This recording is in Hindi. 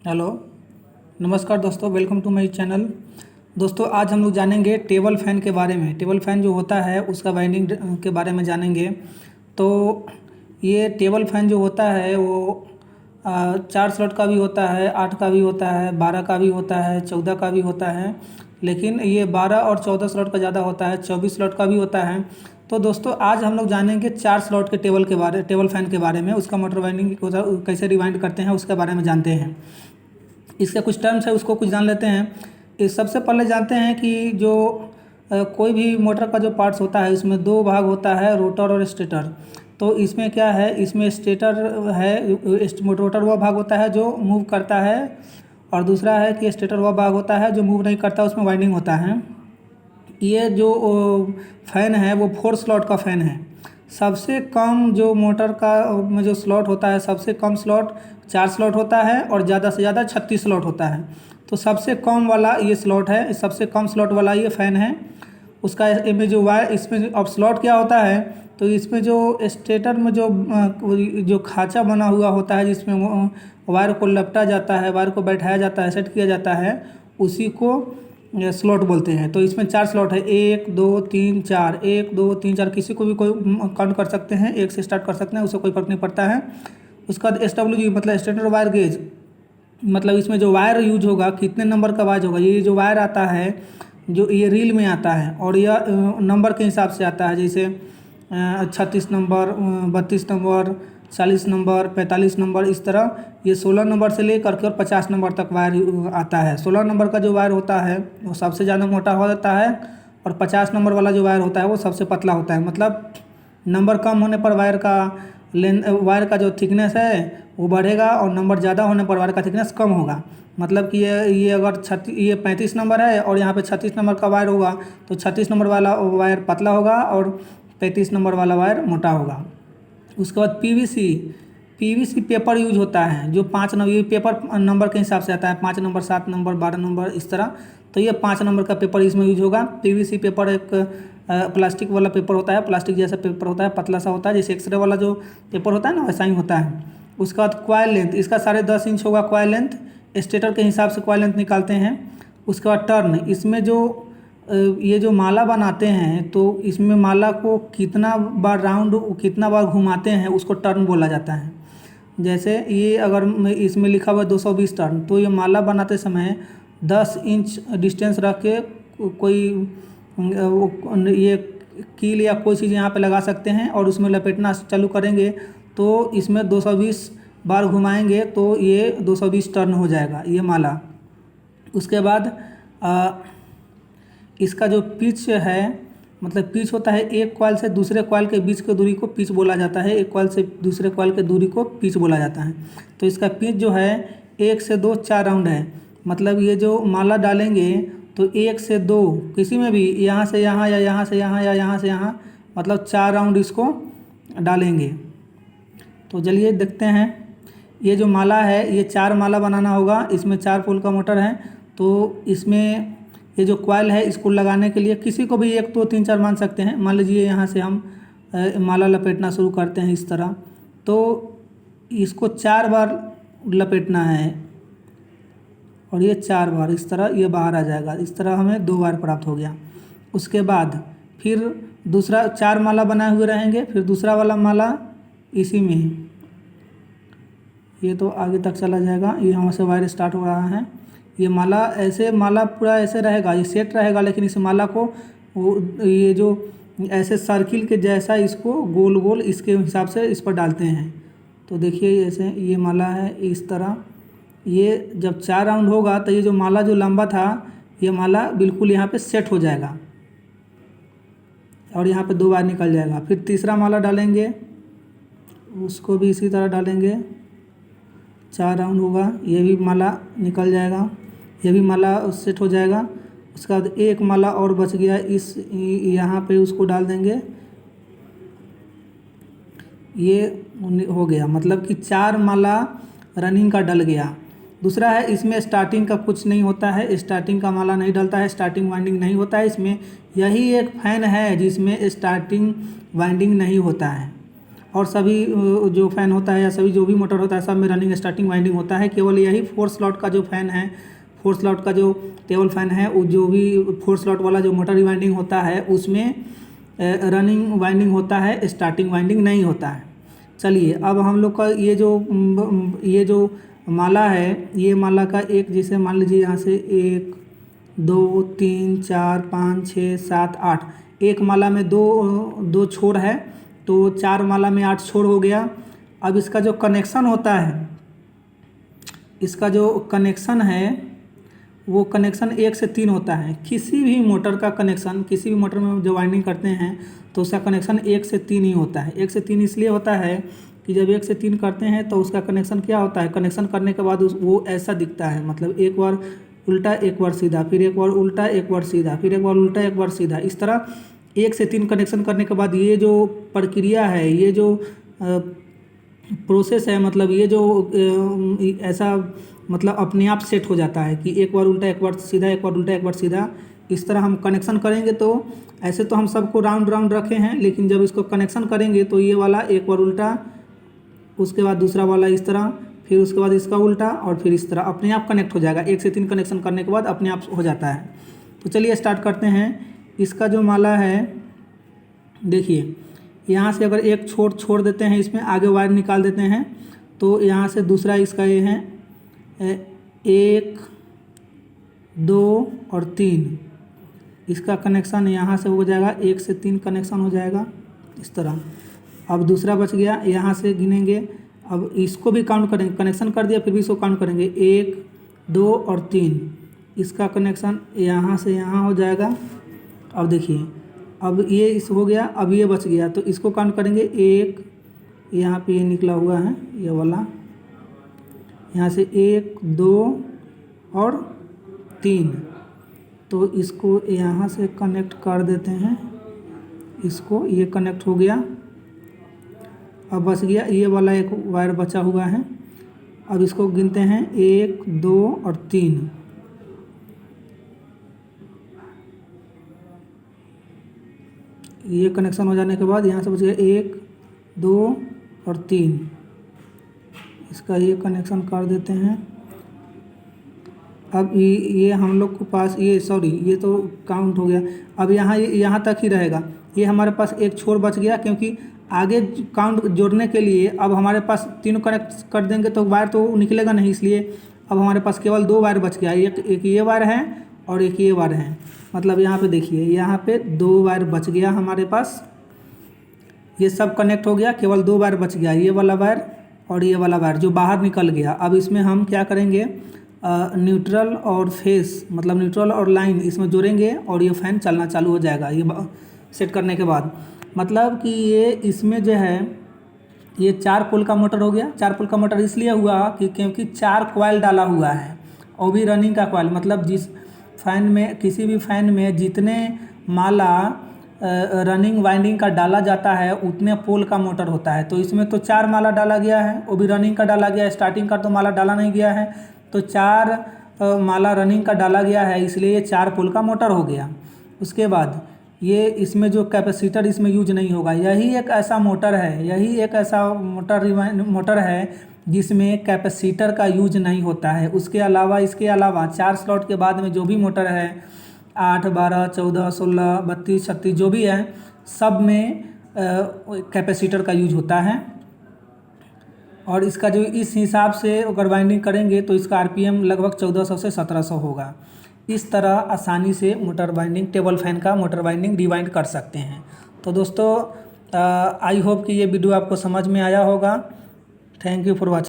हेलो, नमस्कार दोस्तों, वेलकम टू माय चैनल। दोस्तों, आज हम लोग जानेंगे टेबल फ़ैन के बारे में। टेबल फ़ैन जो होता है उसका वाइंडिंग के बारे में जानेंगे। तो ये टेबल फ़ैन जो होता है वो 4 स्लॉट का भी होता है, 8 का भी होता है, 12 का भी होता है, 14 का भी होता है। लेकिन ये 12 और 14 स्लॉट का ज़्यादा होता है, 24 स्लॉट का भी होता है। तो दोस्तों, आज हम लोग जानेंगे 4 स्लॉट के टेबल फ़ैन के बारे में। उसका मोटर वाइंडिंग कैसे रिवाइंड करते हैं उसके बारे में जानते हैं। इसके कुछ टर्म्स है, उसको कुछ जान लेते हैं। इस सबसे पहले जानते हैं कि जो कोई भी मोटर का जो पार्ट्स होता है उसमें 2 भाग होता है, रोटर और स्टेटर। तो इसमें क्या है, इसमें स्टेटर है, रोटर वह भाग होता है जो मूव करता है, और दूसरा है कि स्टेटर वह भाग होता है जो मूव नहीं करता, उसमें वाइंडिंग होता है। ये जो फ़ैन है वो 4 स्लॉट का फ़ैन है। सबसे कम जो मोटर का में जो स्लॉट होता है, सबसे कम स्लॉट 4 स्लॉट होता है और ज़्यादा से ज़्यादा 36 स्लॉट होता है। तो सबसे कम वाला ये स्लॉट है, सबसे कम स्लॉट वाला ये फ़ैन है। उसका इसमें जो वायर, इसमें अब स्लॉट क्या होता है, तो इसमें जो स्टेटर में जो खाँचा बना हुआ होता है जिसमें वायर को लपटा जाता है, वायर को बैठाया जाता है, सेट किया जाता है, उसी को स्लॉट बोलते हैं। तो इसमें 4 स्लॉट है, 1 2 3 4, 1 2 3 4, किसी को भी कोई काउंट कर सकते हैं, 1 से स्टार्ट कर सकते हैं, उससे कोई फर्क नहीं पड़ता है। उसका बाद SWG मतलब स्टैंडर्ड वायर गेज, मतलब इसमें जो वायर यूज होगा, कितने नंबर का वायर होगा। ये जो वायर आता है, जो ये रील में आता है और यह नंबर के हिसाब से आता है, जैसे 36 नंबर, 32 नंबर, 40 नंबर, 45 नंबर, इस तरह ये 16 नंबर से लेकर के और 50 नंबर तक वायर आता है। 16 नंबर का जो वायर होता है वो सबसे ज़्यादा मोटा हो जाता है, और 50 नंबर वाला जो वायर होता है वो सबसे पतला होता है। मतलब नंबर कम होने पर वायर का जो थिकनेस है वो बढ़ेगा, और नंबर ज़्यादा होने पर वायर का थिकनेस कम होगा। मतलब कि ये अगर ये 35 नंबर है और यहाँ पे 36 नंबर का वायर होगा, तो 36 नंबर वाला वायर पतला होगा और 35 नंबर वाला वायर मोटा होगा। उसके बाद पीवीसी पेपर यूज होता है, जो 5 नंबर, ये पेपर नंबर के हिसाब से आता है, 5 नंबर, 7 नंबर, 12 नंबर, इस तरह। तो ये 5 नंबर का पेपर इसमें यूज होगा। पीवीसी पेपर एक प्लास्टिक वाला पेपर होता है, प्लास्टिक जैसा पेपर होता है, पतला सा होता है, जैसे एक्सरे वाला जो पेपर होता है ना, वैसा ही होता है। उसके बाद क्वाइल लेंथ, इसका 10.5 इंच होगा क्वाइल लेंथ। स्टेटर के हिसाब से क्वाइल लेंथ निकालते हैं। उसके बाद टर्न, इसमें जो ये जो माला बनाते हैं, तो इसमें माला को कितना बार राउंड, कितना बार घुमाते हैं, उसको टर्न बोला जाता है। जैसे ये अगर इसमें लिखा हुआ है 220 टर्न, तो ये माला बनाते समय 10 इंच डिस्टेंस रख के कोई ये कील या कोई चीज़ यहाँ पे लगा सकते हैं, और उसमें लपेटना चालू करेंगे तो इसमें 220 बार घुमाएंगे तो ये 220 टर्न हो जाएगा ये माला। उसके बाद इसका जो पिच है, मतलब पिच होता है एक कॉइल से दूसरे कॉइल के बीच की दूरी को पिच बोला जाता है। एक कॉइल से दूसरे कॉइल की दूरी को पिच बोला जाता है। तो इसका पिच जो है 1 से 2 4 राउंड है। मतलब ये जो माला डालेंगे तो 1 से 2 किसी में भी, यहाँ से यहाँ या यहाँ से यहाँ या यहाँ से यहाँ, मतलब 4 राउंड इसको डालेंगे। तो चलिए देखते हैं। ये जो माला है, ये 4 माला बनाना होगा। इसमें 4 पोल का मोटर है। तो इसमें ये जो कॉइल है, इसको लगाने के लिए किसी को भी 1 2 3 4 मान सकते हैं। मान लीजिए यहाँ से हम माला लपेटना शुरू करते हैं इस तरह, तो इसको 4 बार लपेटना है, और ये 4 बार इस तरह ये बाहर आ जाएगा। इस तरह हमें 2 बार प्राप्त हो गया। उसके बाद फिर दूसरा 4 माला बनाए हुए रहेंगे, फिर दूसरा वाला माला इसी में ही, ये तो आगे तक चला जाएगा। ये यहाँ से वायर स्टार्ट हो रहा है। ये माला ऐसे, माला पूरा ऐसे रहेगा, ये सेट रहेगा, लेकिन इस माला को ये जो ऐसे सर्किल के जैसा इसको गोल गोल इसके हिसाब से इस पर डालते हैं। तो देखिए ऐसे ये माला है इस तरह। ये जब 4 राउंड होगा तो ये जो माला जो लंबा था, ये माला बिल्कुल यहाँ पे सेट हो जाएगा, और यहाँ पे 2 बार निकल जाएगा। फिर तीसरा माला डालेंगे, उसको भी इसी तरह डालेंगे, 4 राउंड होगा, ये भी माला निकल जाएगा, ये भी माला सेट हो जाएगा। उसके बाद एक माला और बच गया, इस यहाँ पे उसको डाल देंगे, ये हो गया। मतलब कि 4 माला रनिंग का डल गया। दूसरा है, इसमें स्टार्टिंग का कुछ नहीं होता है, स्टार्टिंग का माला नहीं डलता है, स्टार्टिंग वाइंडिंग नहीं होता है इसमें। यही एक फ़ैन है जिसमें स्टार्टिंग वाइंडिंग नहीं होता है। और सभी जो फ़ैन होता है या सभी जो भी मोटर होता है सब में रनिंग स्टार्टिंग वाइंडिंग होता है। केवल यही 4 स्लॉट का जो फ़ैन है, 4 स्लॉट का जो टेबल फ़ैन है, वो जो भी 4 स्लॉट वाला जो मोटर वाइंडिंग होता है उसमें रनिंग वाइंडिंग होता है, स्टार्टिंग वाइंडिंग नहीं होता है। चलिए अब हम लोग का ये जो माला है, ये माला का एक, जैसे मान लीजिए यहाँ से 1 2 3 4 5 6 7 8, एक माला में दो छोर है, तो 4 माला में 8 छोर हो गया। अब इसका जो कनेक्शन होता है, इसका जो कनेक्शन है वो कनेक्शन 1 से 3 होता है। किसी भी मोटर का कनेक्शन, किसी भी मोटर में जो वाइंडिंग करते हैं तो उसका कनेक्शन 1 से 3 ही होता है। 1 से 3 इसलिए होता है कि जब 1 से 3 करते हैं तो उसका कनेक्शन क्या होता है, कनेक्शन करने के बाद वो ऐसा दिखता है, मतलब एक बार उल्टा एक बार सीधा, फिर एक बार उल्टा एक बार सीधा, फिर एक बार उल्टा एक बार सीधा, इस तरह 1 से 3 कनेक्शन करने के बाद ये जो प्रक्रिया है, ये जो प्रोसेस है, मतलब ये जो ऐसा मतलब अपने आप सेट हो जाता है कि एक बार उल्टा एक बार सीधा, एक बार उल्टा एक बार सीधा, इस तरह हम कनेक्शन करेंगे। तो ऐसे तो हम सबको राउंड राउंड रखे हैं, लेकिन जब इसको कनेक्शन करेंगे तो ये वाला एक बार उल्टा, उसके बाद दूसरा वाला इस तरह, फिर उसके बाद इसका उल्टा, और फिर इस तरह अपने आप कनेक्ट हो जाएगा। 1 से 3 कनेक्शन करने के बाद अपने आप हो जाता है। तो चलिए स्टार्ट करते हैं। इसका जो माला है, देखिए यहाँ से अगर एक छोड़ देते हैं, इसमें आगे वायर निकाल देते हैं, तो यहाँ से दूसरा इसका ये है 1 2 और 3, इसका कनेक्शन यहाँ से हो जाएगा, 1 से 3 कनेक्शन हो जाएगा इस तरह। अब दूसरा बच गया, यहाँ से गिनेंगे, अब इसको भी काउंट करेंगे, कनेक्शन कर दिया फिर भी इसको काउंट करेंगे, 1 2 और 3, इसका कनेक्शन यहाँ से यहाँ हो जाएगा। अब देखिए, अब ये इस हो गया, अब ये बच गया, तो इसको काउंट करेंगे, 1, यहाँ पे ये निकला हुआ है ये वाला, यहाँ से 1 2 और 3, तो इसको यहाँ से कनेक्ट कर देते हैं, इसको, ये कनेक्ट हो गया। अब बच गया ये वाला एक वायर बचा हुआ है, अब इसको गिनते हैं 1 2 और 3, ये कनेक्शन हो जाने के बाद यहाँ से बच गया 1 2 और 3, इसका ये कनेक्शन कर देते हैं। अब ये हम लोग के पास ये तो काउंट हो गया। अब यहाँ तक ही रहेगा, ये हमारे पास एक छोर बच गया, क्योंकि आगे काउंट जोड़ने के लिए अब हमारे पास तीनों कनेक्ट कर देंगे तो वायर तो निकलेगा नहीं, इसलिए अब हमारे पास केवल 2 वायर बच गया, एक ये वायर है और एक ये वायर है। मतलब यहाँ पे देखिए, यहाँ पे 2 वायर बच गया हमारे पास, ये सब कनेक्ट हो गया, केवल 2 वायर बच गया, ये वाला वायर और ये वाला वायर जो बाहर निकल गया। अब इसमें हम क्या करेंगे, न्यूट्रल और फेस, मतलब न्यूट्रल और लाइन इसमें जोड़ेंगे और ये फ़ैन चलना चालू हो जाएगा। ये सेट करने के बाद मतलब कि ये इसमें जो है ये 4 पोल का मोटर हो गया। 4 पोल का मोटर इसलिए हुआ कि क्योंकि 4 कॉइल डाला हुआ है, और भी रनिंग का कॉइल, मतलब जिस फ़ैन में, किसी भी फ़ैन में जितने माला रनिंग वाइंडिंग का डाला जाता है उतने पोल का मोटर होता है। तो इसमें तो 4 माला डाला गया है, वो भी रनिंग का डाला गया है, स्टार्टिंग का तो माला डाला नहीं गया है, तो 4 माला रनिंग का डाला गया है, इसलिए ये 4 पोल का मोटर हो गया। उसके बाद ये इसमें जो कैपेसिटर इसमें यूज नहीं होगा, यही एक ऐसा मोटर है जिसमें कैपेसिटर का यूज नहीं होता है। इसके अलावा 4 स्लॉट के बाद में जो भी मोटर है, 8 12 14 16 32 36 जो भी है, सब में कैपेसिटर का यूज होता है। और इसका जो इस हिसाब से अगर वाइंडिंग करेंगे तो इसका आरपीएम लगभग 1400 से 1700 होगा। इस तरह आसानी से मोटर वाइंडिंग, टेबल फैन का मोटर वाइंडिंग रिवाइंड कर सकते हैं। तो दोस्तों आई होप कि ये वीडियो आपको समझ में आया होगा। Thank you for watching.